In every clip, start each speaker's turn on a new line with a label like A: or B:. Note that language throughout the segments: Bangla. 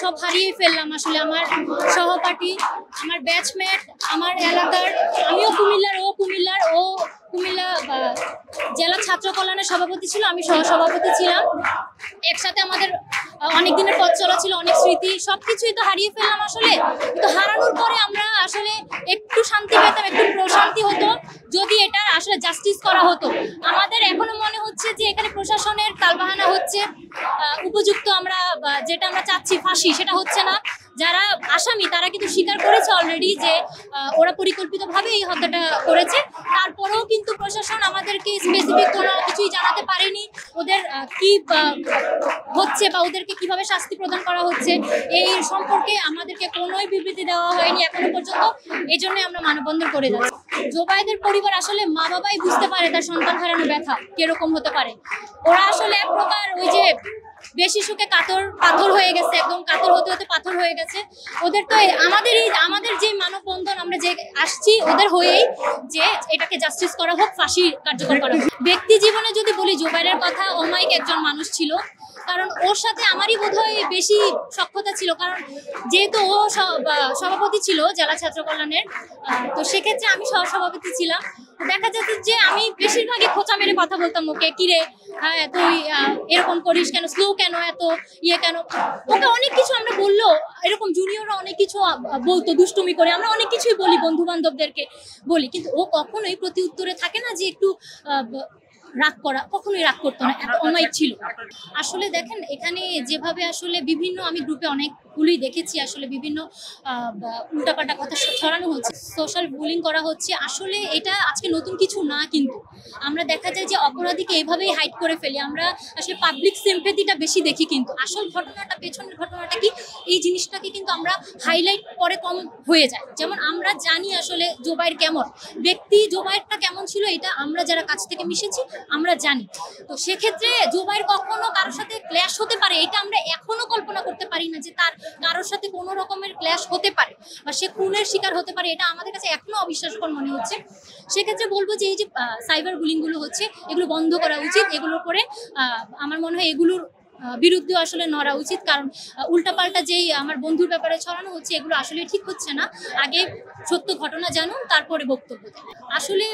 A: সব হারিয়ে ফেললাম আসলে। আমার সহপাঠী, আমার ব্যাচমেট, আমার এলাকার, আমিও কুমিল্লার, ও কুমিল্লার, ও কুমিল্লা জেলা ছাত্র কল্যাণের সভাপতি ছিল, আমি সহসভাপতি ছিলাম। একসাথে আমাদের অনেক দিনের পথ চলা ছিল, অনেক স্মৃতি, সবকিছুই তো হারিয়ে ফেললাম আসলে। তো হারানোর পরে আমরা আসলে একটু শান্তি পেতাম, একটু প্রশান্তি হতো যদি এটা আসলে জাস্টিস করা হতো। আমাদের এখনো মনে হচ্ছে যে এখানে প্রশাসনের তালবাহানা হচ্ছে, উপযুক্ত আমরা যেটা আমরা চাচ্ছি ফাঁসি, সেটা হচ্ছে না। যারা আসামি তারা কিন্তু স্বীকার করেছে অলরেডি যে ওরা পরিকল্পিতভাবে এই হত্যাটা করেছে। তারপরেও কিন্তু প্রশাসন আমাদেরকে স্পেসিফিক কোনো কিছুই জানাতে পারেনি, ওদের কি হচ্ছে বা ওদেরকে কিভাবে শাস্তি প্রদান করা হচ্ছে এই সম্পর্কে আমাদেরকে কোনোই বিবৃতি দেওয়া হয়নি এখনো পর্যন্ত। এই জন্য আমরা মানববন্ধন করে যাচ্ছি। জোবায়েদের পরিবার আসলে মা বাবাই বুঝতে পারে তার সন্তান হারানো ব্যথা কিরকম হতে পারে। ওরা আসলে এক প্রকার ওই যে বেশি সুখে পাথর হয়ে গেছে, একদম কাতর হতে হতে পাথর হয়ে গেছে। ওদের তো আমাদের যে মানববন্ধন, আমরা যে আসছি ওদের হয়েই, যে এটাকে জাস্টিস করা হোক, ফাঁসি কার্যকর করা হোক। ব্যক্তি জীবনে যদি বলি, জোবায়েরের কথা, অমায়িক একজন মানুষ ছিল। কারণ ওর সাথে আমারই বোধহয় বেশি সখ্যতা ছিল, কারণ যেহেতু ও সভাপতি ছিল জেলা ছাত্র কল্যাণের, তো সেক্ষেত্রে আমি সহসভাপতি ছিলাম। দেখা যেত যে আমি বেশিরভাগই খোঁচা মেরে কথা বলতাম ওকে, কিরে তুই এরকম করিস কেন, স্লো কেন, এত ইয়ে কেন। ওকে অনেক কিছু আমরা বললো, এরকম জুনিয়ররা অনেক কিছু বলতো দুষ্টুমি করে, আমরা অনেক কিছুই বলি, বন্ধু বান্ধবদেরকে বলি, কিন্তু ও কখনোই প্রতি উত্তরে থাকে না যে একটু রাগ করা, কখনোই রাগ করতো না, এত অমায়িক ছিল। আসলে দেখেন এখানে যেভাবে আসলে বিভিন্ন, আমি গ্রুপে অনেকগুলোই দেখেছি, আসলে বিভিন্ন উল্টাপাল্টা কথা ছড়ানো হচ্ছে, সোশ্যাল বুলিং করা হচ্ছে। আসলে এটা আজকে নতুন কিছু না, কিন্তু আমরা দেখা যায় যে অপরাধীকে এভাবেই হাইড করে ফেলি। আমরা আসলে পাবলিক সিম্পেথিটা বেশি দেখি, কিন্তু আসল ঘটনাটা, পেছনের ঘটনাটা কি, এই জিনিসটাকে কিন্তু আমরা হাইলাইট পরে কম হয়ে যায়। যেমন আমরা জানি আসলে জোবায়ের কেমন ব্যক্তি, জোবায়েরটা কেমন ছিল, এটা আমরা যারা কাছ থেকে মিশেছি আমরা জানি। তো সেক্ষেত্রে জোবায়ের কখনো কারোর সাথে ক্ল্যাশ হতে পারে, এটা আমরা এখনো কল্পনা করতে পারি না যে তার কারোর সাথে কোনো রকমের ক্ল্যাশ হতে পারে বা সে খুনের শিকার হতে পারে, এটা আমাদের কাছে এখনো অবিশ্বাসকর মনে হচ্ছে। সেক্ষেত্রে বলবো যে এই যে সাইবার বুলিংগুলো হচ্ছে, এগুলো বন্ধ করা উচিত। এগুলোর করে আমার মনে হয় এগুলোর বিরুদ্ধে আসলে নড়া উচিত, কারণ উল্টাপাল্টা যেই আমার বন্ধুর ব্যাপারে ছড়ানো হচ্ছে, এগুলো আসলে ঠিক হচ্ছে না। আগে সত্য ঘটনা জানুন, তারপরে বক্তব্য দেন। আসলে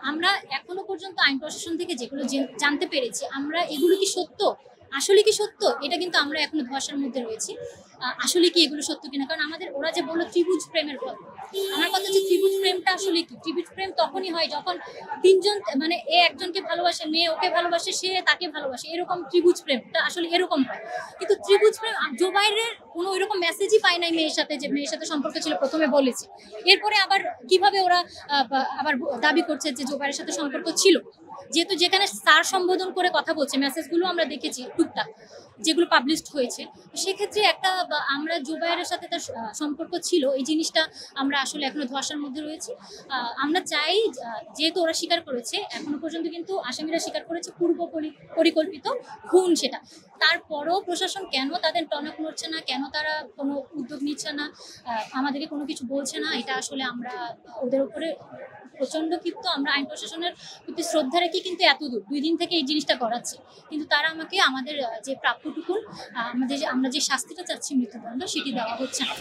A: আমরা এখনো পর্যন্ত আইন প্রশাসন থেকে যেগুলো জানতে পেরেছি, আমরা এগুলো কি সত্য, আসলে কি সত্য, এটা কিন্তু আমরা এখনো ধোঁয়াশার মধ্যে রয়েছি। আসলে কি এগুলো সত্য কিনা, কারণ আমাদের ওরা যে বললো ত্রিভুজ প্রেমের গল্প, আমার কথা হচ্ছে ত্রিভুজ প্রেমটা আসলে কি? ত্রিভুজ প্রেম তখনই হয় যখন তিনজন, মানে এ একজনকে ভালোবাসে, মেয়ে ওকে ভালোবাসে, সে তাকে ভালোবাসে, এরকম ত্রিভুজ প্রেমটা আসলে এরকম হয়। কিন্তু ত্রিভুজ প্রেম, জোবায়েরের কোনো এরকম মেসেজই পাই নাই মেয়ের সাথে, যে মেয়ের সাথে সম্পর্ক ছিল, প্রথমে বলেছি, এরপরে আবার কিভাবে ওরা আবার দাবি করছে যে জোবায়েরের সাথে সম্পর্ক ছিল, যেহেতু যেখানে স্যার সম্বোধন করে কথা বলছে, মেসেজগুলো আমরা দেখেছি টুকটাক যেগুলো পাবলিশড হয়েছে। সেক্ষেত্রে একটা আমরা জোবায়েরের সাথে তার সম্পর্ক ছিল, এই জিনিসটা আমরা আসলে এখনো ধোঁয়াশার মধ্যে রয়েছি। আমরা চাই, যেহেতু ওরা স্বীকার করেছে, এখনো পর্যন্ত কিন্তু আসামিরা স্বীকার করেছে পূর্ব পরিকল্পিত খুন সেটা। তারপরও প্রশাসন কেন তাদের টনক নড়ছে না, কেন তারা কোনো উদ্যোগ নিচ্ছে না, আমাদেরকে কোনো কিছু বলছে না, এটা আসলে আমরা ওদের উপরে প্রচন্ড ক্ষিপ্ত। আমরা আইন প্রশাসনের প্রতি শ্রদ্ধা রেখে কিন্তু এত দূর 2 দিন থেকে এই জিনিসটা করাচ্ছি, কিন্তু তারা আমাকে আমাদের যে প্রাপ্যটুকুন, আমরা যে শাস্তিটা চাচ্ছি, মৃত্যুদণ্ড, সেটি দেওয়া হচ্ছে না।